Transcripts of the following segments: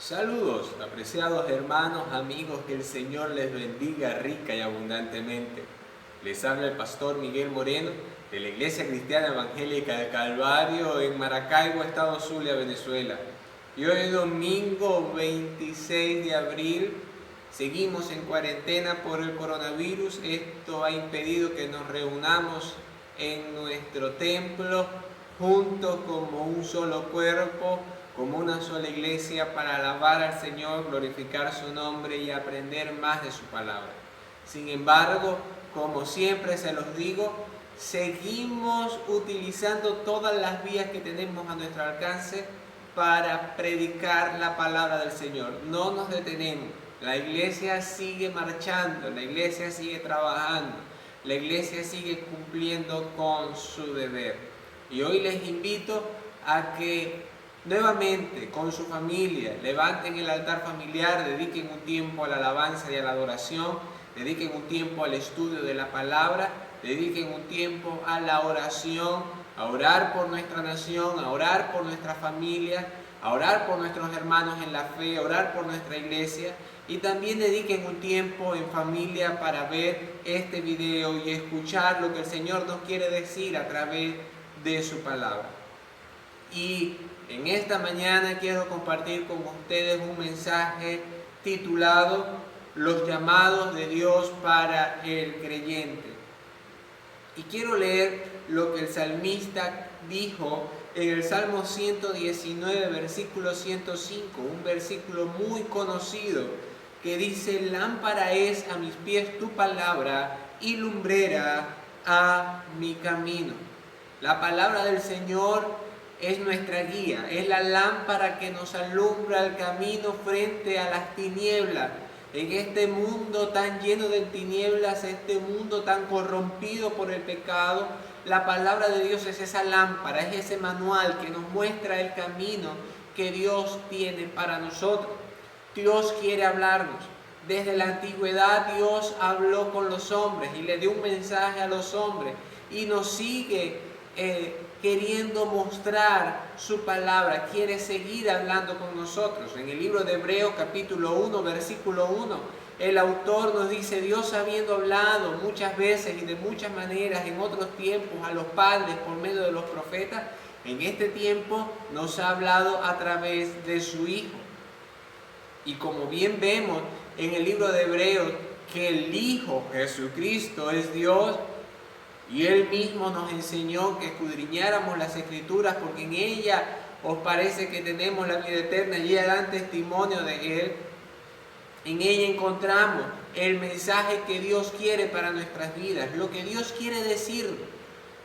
Saludos, apreciados hermanos, amigos, que el Señor les bendiga rica y abundantemente. Les habla el pastor Miguel Moreno de la Iglesia Cristiana Evangélica del Calvario en Maracaibo, estado Zulia, Venezuela. Y hoy domingo 26 de abril seguimos en cuarentena por el coronavirus. Esto ha impedido que nos reunamos en nuestro templo juntos como un solo cuerpo, como una sola iglesia, para alabar al Señor, glorificar su nombre y aprender más de su palabra. Sin embargo, como siempre se los digo, seguimos utilizando todas las vías que tenemos a nuestro alcance para predicar la palabra del Señor. No nos detenemos. La iglesia sigue marchando, la iglesia sigue trabajando, la iglesia sigue cumpliendo con su deber. Y hoy les invito a que nuevamente con su familia levanten el altar familiar, dediquen un tiempo a la alabanza y a la adoración, dediquen un tiempo al estudio de la palabra, dediquen un tiempo a la oración, a orar por nuestra nación, a orar por nuestra familia, a orar por nuestros hermanos en la fe, a orar por nuestra iglesia, y también dediquen un tiempo en familia para ver este video y escuchar lo que el Señor nos quiere decir a través de su palabra. Y en esta mañana quiero compartir con ustedes un mensaje titulado Los llamados de Dios para el creyente. Y quiero leer lo que el salmista dijo en el Salmo 119, versículo 105, un versículo muy conocido que dice: lámpara es a mis pies tu palabra y lumbrera a mi camino. La palabra del Señor es nuestra guía, es la lámpara que nos alumbra el camino frente a las tinieblas. En este mundo tan lleno de tinieblas, este mundo tan corrompido por el pecado, la palabra de Dios es esa lámpara, es ese manual que nos muestra el camino que Dios tiene para nosotros. Dios quiere hablarnos. Desde la antigüedad Dios habló con los hombres y le dio un mensaje a los hombres y nos sigue queriendo mostrar su palabra, quiere seguir hablando con nosotros. En el libro de Hebreos capítulo 1, versículo 1, el autor nos dice: Dios, habiendo hablado muchas veces y de muchas maneras en otros tiempos a los padres por medio de los profetas, en este tiempo nos ha hablado a través de su Hijo. Y como bien vemos en el libro de Hebreos que el Hijo Jesucristo es Dios, y Él mismo nos enseñó que escudriñáramos las Escrituras porque en ella os parece que tenemos la vida eterna y ella dan testimonio de Él. En ella encontramos el mensaje que Dios quiere para nuestras vidas, lo que Dios quiere decirnos,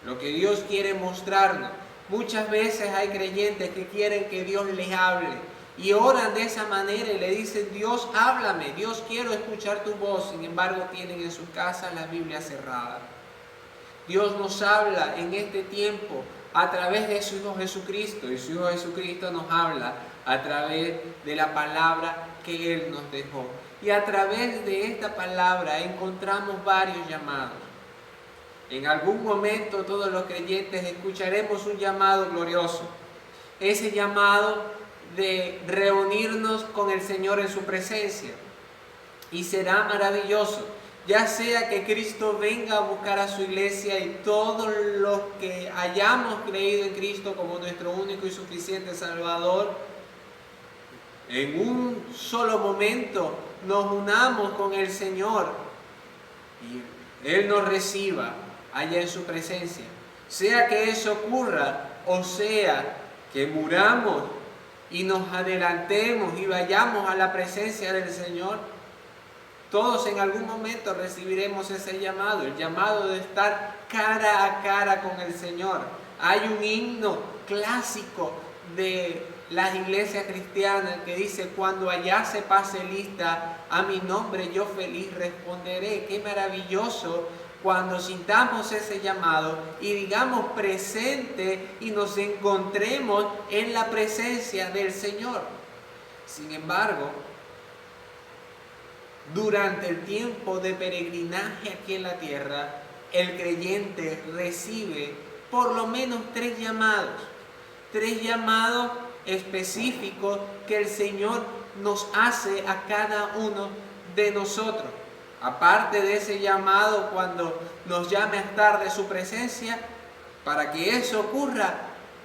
lo que Dios quiere mostrarnos. Muchas veces hay creyentes que quieren que Dios les hable y oran de esa manera y le dicen: Dios, háblame, Dios, quiero escuchar tu voz. Sin embargo, tienen en su casa la Biblia cerrada. Dios nos habla en este tiempo a través de su Hijo Jesucristo, y su Hijo Jesucristo nos habla a través de la palabra que Él nos dejó. Y a través de esta palabra encontramos varios llamados. En algún momento todos los creyentes escucharemos un llamado glorioso, ese llamado de reunirnos con el Señor en su presencia, y será maravilloso. Ya sea que Cristo venga a buscar a su iglesia y todos los que hayamos creído en Cristo como nuestro único y suficiente Salvador, en un solo momento nos unamos con el Señor y Él nos reciba allá en su presencia. Sea que eso ocurra o sea que muramos y nos adelantemos y vayamos a la presencia del Señor, todos en algún momento recibiremos ese llamado, el llamado de estar cara a cara con el Señor. Hay un himno clásico de las iglesias cristianas que dice: cuando allá se pase lista a mi nombre, yo feliz responderé. Qué maravilloso cuando sintamos ese llamado y digamos presente y nos encontremos en la presencia del Señor. Sin embargo, durante el tiempo de peregrinaje aquí en la tierra, el creyente recibe por lo menos tres llamados específicos que el Señor nos hace a cada uno de nosotros. Aparte de ese llamado cuando nos llame a estar de su presencia, para que eso ocurra,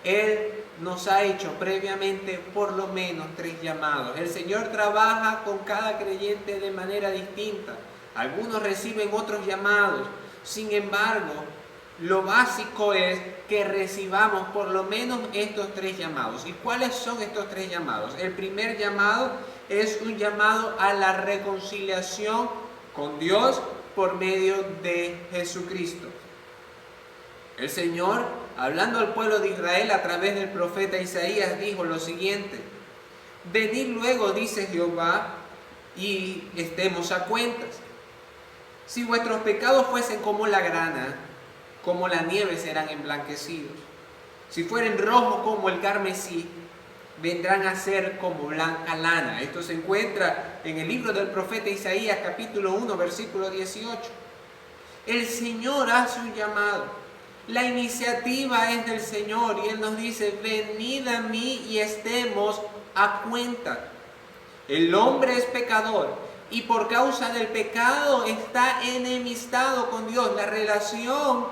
Él nos ha hecho previamente por lo menos 3 llamados. El Señor trabaja con cada creyente de manera distinta. Algunos reciben otros llamados. Sin embargo, lo básico es que recibamos por lo menos estos 3 llamados. ¿Y cuáles son estos 3 llamados? El primer llamado es un llamado a la reconciliación con Dios por medio de Jesucristo. El Señor, hablando al pueblo de Israel a través del profeta Isaías, dijo lo siguiente: venid luego, dice Jehová, y estemos a cuentas. Si vuestros pecados fuesen como la grana, como la nieve serán emblanquecidos. Si fueren rojos como el carmesí, vendrán a ser como blanca lana. Esto se encuentra en el libro del profeta Isaías, capítulo 1, versículo 18. El Señor hace un llamado. La iniciativa es del Señor y Él nos dice: venid a mí y estemos a cuenta. El hombre es pecador y por causa del pecado está enemistado con Dios. La relación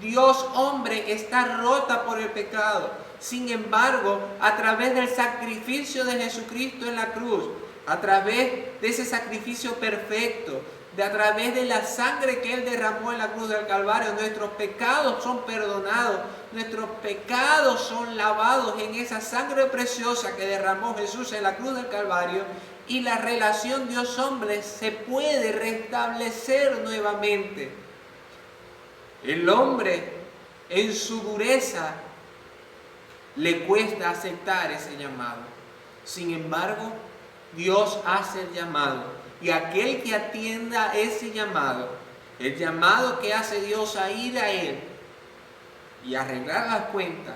Dios-hombre está rota por el pecado. Sin embargo, a través del sacrificio de Jesucristo en la cruz, a través de ese sacrificio perfecto, a través de la sangre que Él derramó en la cruz del Calvario, nuestros pecados son perdonados, nuestros pecados son lavados en esa sangre preciosa que derramó Jesús en la cruz del Calvario, y la relación Dios-hombre se puede restablecer nuevamente. El hombre, en su dureza, le cuesta aceptar ese llamado. Sin embargo, Dios hace el llamado. Y aquel que atienda ese llamado, el llamado que hace Dios a ir a Él y arreglar las cuentas,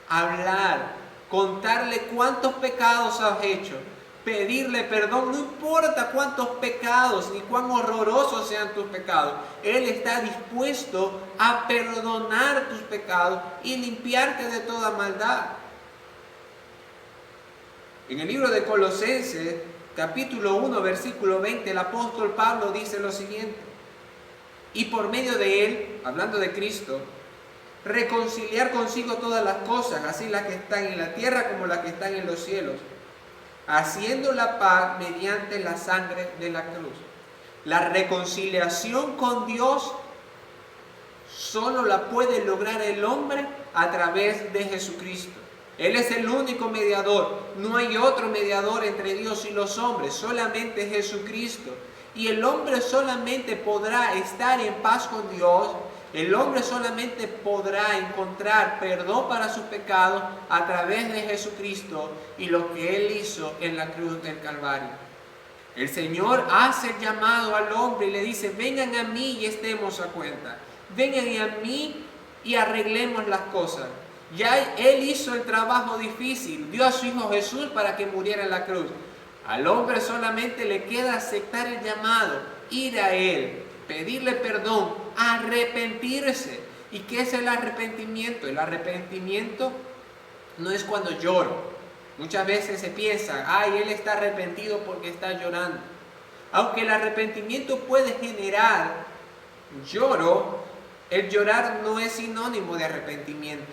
hablar, contarle cuántos pecados has hecho, pedirle perdón, no importa cuántos pecados ni cuán horrorosos sean tus pecados, Él está dispuesto a perdonar tus pecados y limpiarte de toda maldad. En el libro de Colosenses, capítulo 1, versículo 20, el apóstol Pablo dice lo siguiente: y por medio de Él, hablando de Cristo, reconciliar consigo todas las cosas, así las que están en la tierra como las que están en los cielos, haciendo la paz mediante la sangre de la cruz. La reconciliación con Dios solo la puede lograr el hombre a través de Jesucristo. Él es el único mediador. No hay otro mediador entre Dios y los hombres, solamente Jesucristo. Y el hombre solamente podrá estar en paz con Dios, el hombre solamente podrá encontrar perdón para sus pecados a través de Jesucristo y lo que Él hizo en la cruz del Calvario. El Señor hace el llamado al hombre y le dice: vengan a mí y estemos a cuenta. Vengan a mí y arreglemos las cosas. Ya Él hizo el trabajo difícil, dio a su Hijo Jesús para que muriera en la cruz. Al hombre solamente le queda aceptar el llamado, ir a Él, pedirle perdón, arrepentirse. ¿Y qué es el arrepentimiento? El arrepentimiento no es cuando lloro. Muchas veces se piensa: ay, él está arrepentido porque está llorando. Aunque el arrepentimiento puede generar lloro, el llorar no es sinónimo de arrepentimiento.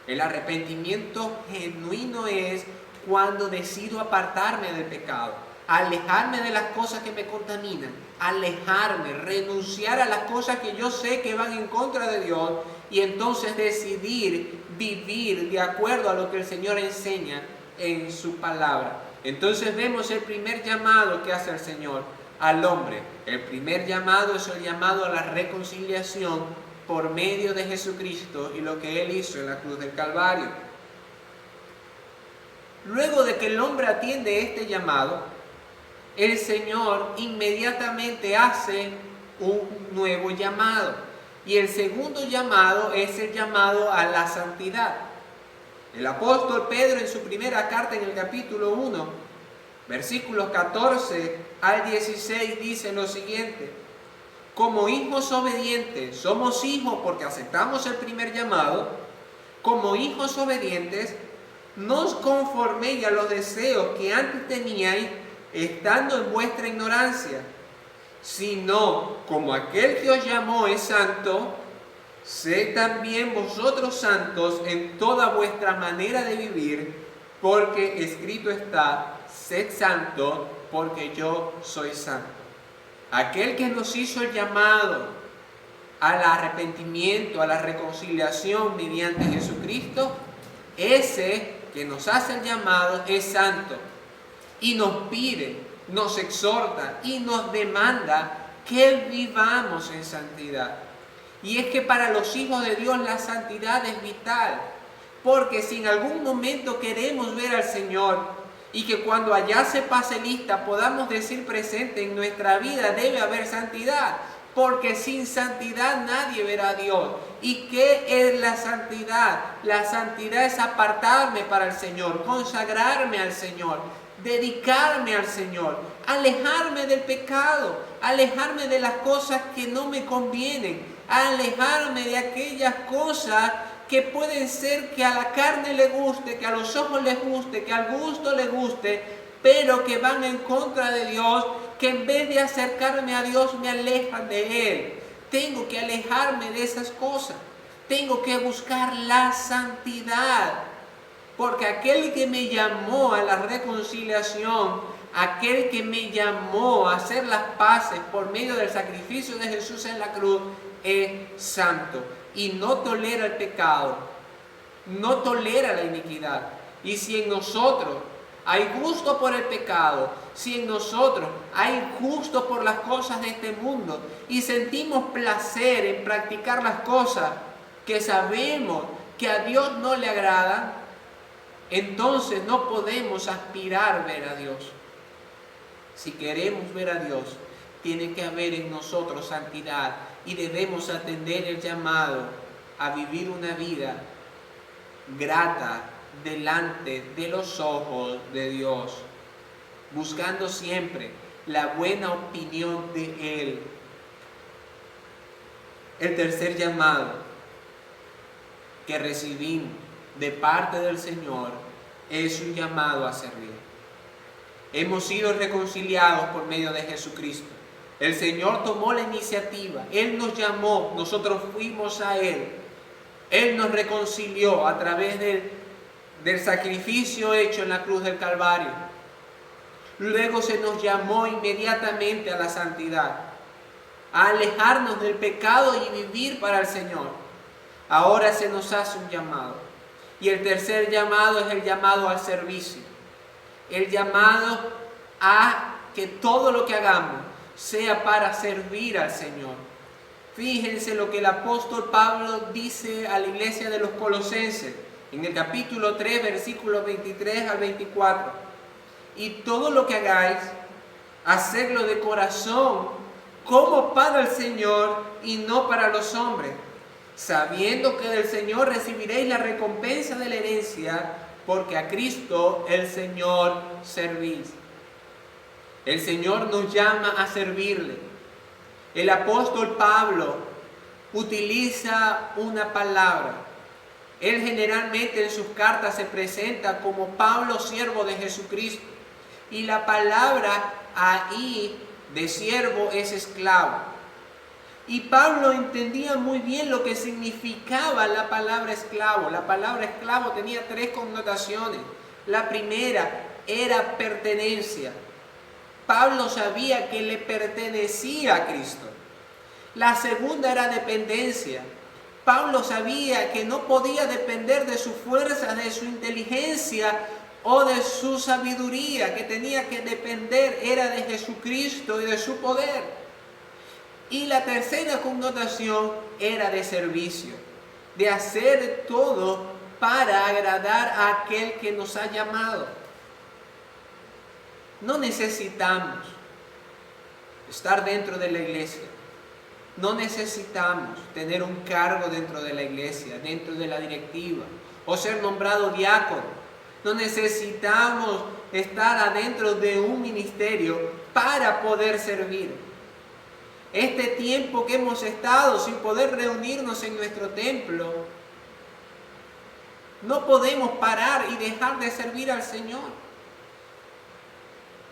El arrepentimiento genuino es cuando decido apartarme del pecado, alejarme de las cosas que me contaminan, alejarme, renunciar a las cosas que yo sé que van en contra de Dios y entonces decidir vivir de acuerdo a lo que el Señor enseña en su palabra. Entonces vemos el primer llamado que hace el Señor al hombre. El primer llamado es el llamado a la reconciliación por medio de Jesucristo y lo que Él hizo en la cruz del Calvario. Luego de que el hombre atiende este llamado, el Señor inmediatamente hace un nuevo llamado. Y el segundo llamado es el llamado a la santidad. El apóstol Pedro, en su primera carta, en el capítulo 1, versículos 14 al 16, dice lo siguiente: como hijos obedientes, somos hijos porque aceptamos el primer llamado. Como hijos obedientes, No os conforméis a los deseos que antes teníais, estando en vuestra ignorancia, sino como aquel que os llamó es santo, sed también vosotros santos en toda vuestra manera de vivir, porque escrito está, sed santos, porque yo soy santo. Aquel que nos hizo el llamado al arrepentimiento, a la reconciliación mediante Jesucristo, ese que nos hace el llamado es santo y nos pide, nos exhorta y nos demanda que vivamos en santidad. Y es que para los hijos de Dios la santidad es vital, porque si en algún momento queremos ver al Señor y que cuando allá se pase lista podamos decir presente en nuestra vida, debe haber santidad, porque sin santidad nadie verá a Dios. ¿Y qué es la santidad? La santidad es apartarme para el Señor, consagrarme al Señor, dedicarme al Señor, alejarme del pecado, alejarme de las cosas que no me convienen, alejarme de aquellas cosas que pueden ser que a la carne le guste, que a los ojos les guste, que al gusto le guste, pero que van en contra de Dios, que en vez de acercarme a Dios me alejan de Él. Tengo que alejarme de esas cosas. Tengo que buscar la santidad. Porque aquel que me llamó a la reconciliación, aquel que me llamó a hacer las paces por medio del sacrificio de Jesús en la cruz, es santo y no tolera el pecado, no tolera la iniquidad. Y si en nosotros hay gusto por el pecado, si en nosotros hay gusto por las cosas de este mundo y sentimos placer en practicar las cosas que sabemos que a Dios no le agradan, entonces no podemos aspirar a ver a Dios. Si queremos ver a Dios, tiene que haber en nosotros santidad y debemos atender el llamado a vivir una vida grata delante de los ojos de Dios, buscando siempre la buena opinión de Él. El tercer llamado que recibimos de parte del Señor es un llamado a servir. Hemos sido reconciliados por medio de Jesucristo. El Señor tomó la iniciativa, Él nos llamó, nosotros fuimos a Él. Él nos reconcilió a través del sacrificio hecho en la cruz del Calvario. Luego se nos llamó inmediatamente a la santidad, a alejarnos del pecado y vivir para el Señor. Ahora se nos hace un llamado. Y el tercer llamado es el llamado al servicio. El llamado a que todo lo que hagamos sea para servir al Señor. Fíjense lo que el apóstol Pablo dice a la iglesia de los Colosenses en el capítulo 3, versículos 23 al 24. Y todo lo que hagáis, hacedlo de corazón, como para el Señor y no para los hombres, sabiendo que del Señor recibiréis la recompensa de la herencia, porque a Cristo el Señor servís. El Señor nos llama a servirle. El apóstol Pablo utiliza una palabra. Él generalmente en sus cartas se presenta como Pablo, siervo de Jesucristo. Y la palabra ahí de siervo es esclavo. Y Pablo entendía muy bien lo que significaba la palabra esclavo. La palabra esclavo tenía tres connotaciones. La primera era pertenencia. Pablo sabía que le pertenecía a Cristo. La segunda era dependencia. Pablo sabía que no podía depender de su fuerza, de su inteligencia o de su sabiduría, que tenía que depender era de Jesucristo y de su poder. Y la tercera connotación era de servicio, de hacer todo para agradar a aquel que nos ha llamado. No necesitamos estar dentro de la iglesia. No necesitamos tener un cargo dentro de la iglesia, dentro de la directiva, o ser nombrado diácono. No necesitamos estar adentro de un ministerio para poder servir. Este tiempo que hemos estado sin poder reunirnos en nuestro templo, No podemos parar y dejar de servir al Señor.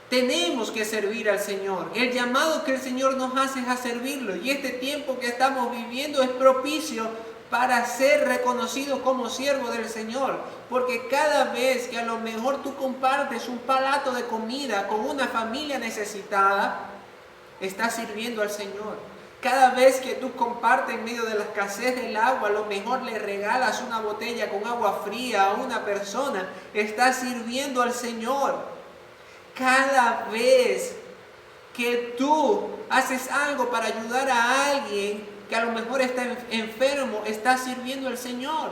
Tenemos que servir al Señor. El llamado que el Señor nos hace es a servirlo. Y este tiempo que estamos viviendo es propicio para ser reconocido como siervo del Señor. Porque cada vez que a lo mejor tú compartes un plato de comida con una familia necesitada, estás sirviendo al Señor. Cada vez que tú compartes en medio de la escasez del agua, a lo mejor le regalas una botella con agua fría a una persona, estás sirviendo al Señor. Cada vez que tú haces algo para ayudar a alguien que a lo mejor está enfermo, estás sirviendo al Señor.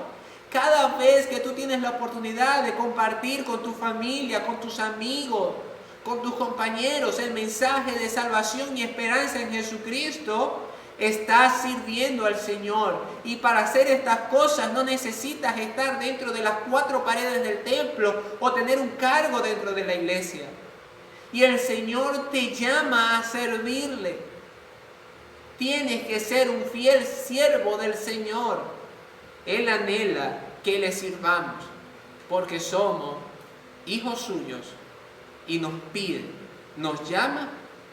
Cada vez que tú tienes la oportunidad de compartir con tu familia, con tus amigos, con tus compañeros el mensaje de salvación y esperanza en Jesucristo, estás sirviendo al Señor. Y para hacer estas cosas no necesitas estar dentro de las 4 paredes del templo o tener un cargo dentro de la iglesia. Y el Señor te llama a servirle. Tienes que ser un fiel siervo del Señor. Él anhela que le sirvamos porque somos hijos suyos y nos pide, nos llama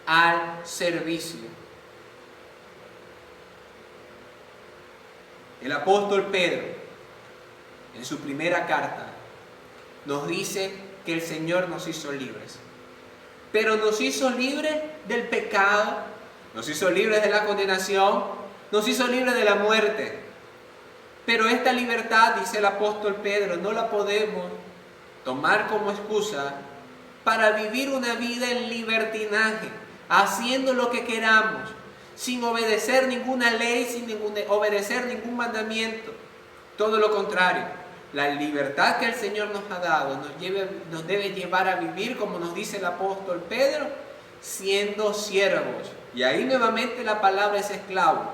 al servicio. El apóstol Pedro, en su primera carta, nos dice que el Señor nos hizo libres. Pero nos hizo libres del pecado, nos hizo libres de la condenación, nos hizo libres de la muerte. Pero esta libertad, dice el apóstol Pedro, no la podemos tomar como excusa para vivir una vida en libertinaje, haciendo lo que queramos, sin obedecer ninguna ley, sin obedecer ningún mandamiento. Todo lo contrario, la libertad que el Señor nos ha dado nos debe llevar a vivir, como nos dice el apóstol Pedro, siendo siervos. Y ahí nuevamente la palabra es esclavo,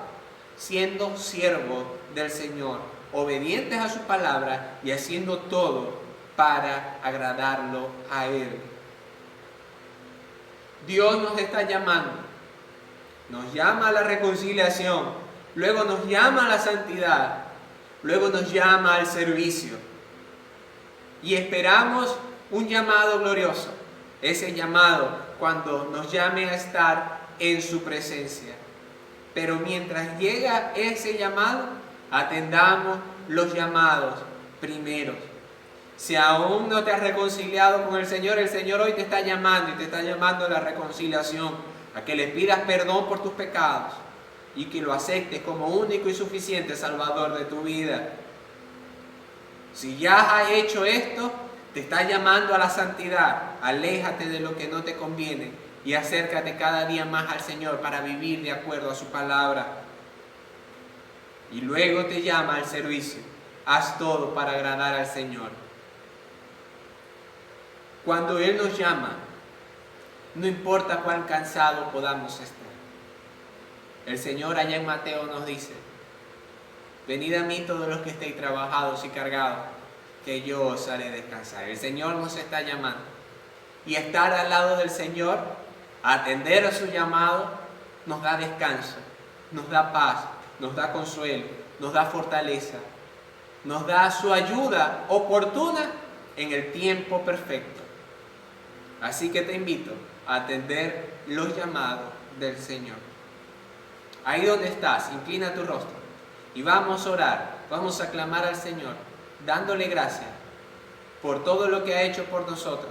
siendo siervos del Señor, obedientes a su palabra y haciendo todo para agradarlo a Él. Dios nos está llamando, nos llama a la reconciliación, luego nos llama a la santidad, luego nos llama al servicio. Y esperamos un llamado glorioso, ese llamado cuando nos llame a estar en su presencia. Pero mientras llega ese llamado, atendamos los llamados primeros. Si aún no te has reconciliado con el Señor hoy te está llamando y te está llamando a la reconciliación, a que le pidas perdón por tus pecados y que lo aceptes como único y suficiente Salvador de tu vida. Si ya has hecho esto, te está llamando a la santidad. Aléjate de lo que no te conviene y acércate cada día más al Señor para vivir de acuerdo a su palabra. Y luego te llama al servicio. Haz todo para agradar al Señor. Cuando Él nos llama, no importa cuán cansados podamos estar. El Señor allá en Mateo nos dice: venid a mí todos los que estéis trabajados y cargados, que yo os haré descansar. El Señor nos está llamando. Y estar al lado del Señor, atender a su llamado, nos da descanso, nos da paz, nos da consuelo, nos da fortaleza, nos da su ayuda oportuna en el tiempo perfecto. Así que te invito a atender los llamados del Señor. Ahí donde estás, inclina tu rostro y vamos a orar, vamos a clamar al Señor, dándole gracias por todo lo que ha hecho por nosotros.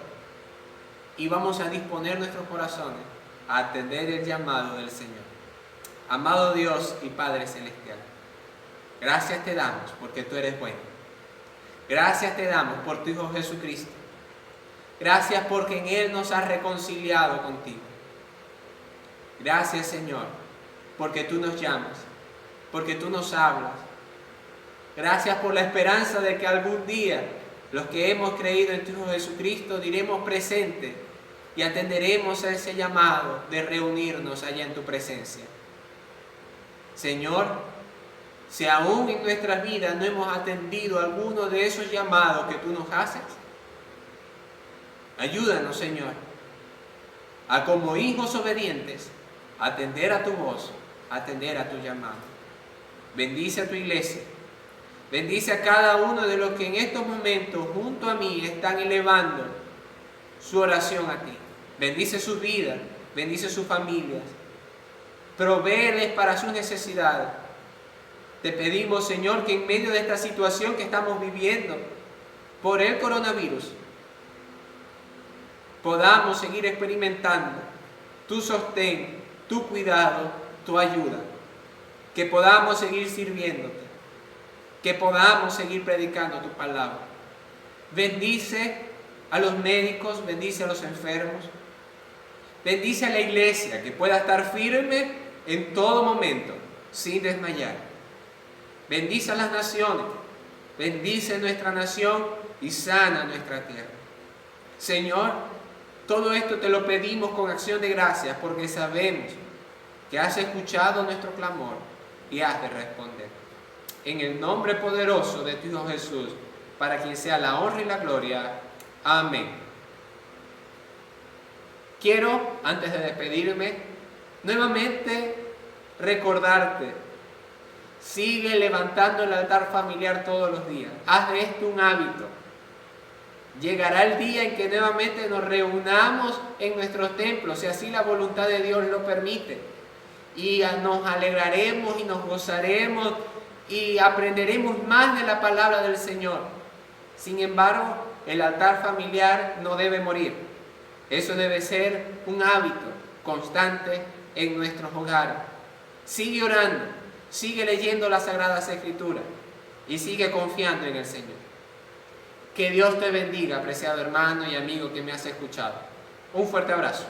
Y vamos a disponer nuestros corazones a atender el llamado del Señor. Amado Dios y Padre Celestial, gracias te damos porque tú eres bueno. Gracias te damos por tu Hijo Jesucristo. Gracias porque en Él nos has reconciliado contigo. Gracias, Señor, porque tú nos llamas, porque tú nos hablas. Gracias por la esperanza de que algún día los que hemos creído en tu Hijo Jesucristo diremos presente y atenderemos a ese llamado de reunirnos allá en tu presencia. Señor, si aún en nuestras vidas no hemos atendido alguno de esos llamados que tú nos haces, ayúdanos, Señor, a como hijos obedientes, atender a tu voz, atender a tu llamado. Bendice a tu iglesia Bendice a cada uno de los que en estos momentos junto a mí están elevando su oración a ti. Bendice sus vidas, bendice sus familias. Provéeles para sus necesidades. Te pedimos, Señor, que en medio de esta situación que estamos viviendo por el coronavirus, podamos seguir experimentando tu sostén, tu cuidado, tu ayuda. Que podamos seguir sirviéndote. Que podamos seguir predicando tu palabra. Bendice a los médicos, bendice a los enfermos. Bendice a la iglesia, que pueda estar firme en todo momento, sin desmayar. Bendice a las naciones, bendice nuestra nación y sana nuestra tierra. Señor, todo esto te lo pedimos con acción de gracias, porque sabemos que has escuchado nuestro clamor y has de responder. En el nombre poderoso de tu Hijo Jesús, para quien sea la honra y la gloria. Amén. Quiero, antes de despedirme, nuevamente recordarte: sigue levantando el altar familiar todos los días. Haz de esto un hábito. Llegará el día en que nuevamente nos reunamos en nuestros templos, si así la voluntad de Dios lo permite. Y nos alegraremos y nos gozaremos y aprenderemos más de la palabra del Señor. Sin embargo, el altar familiar no debe morir. Eso debe ser un hábito constante en nuestros hogares. Sigue orando, sigue leyendo las Sagradas Escrituras y sigue confiando en el Señor. Que Dios te bendiga, apreciado hermano y amigo que me has escuchado. Un fuerte abrazo.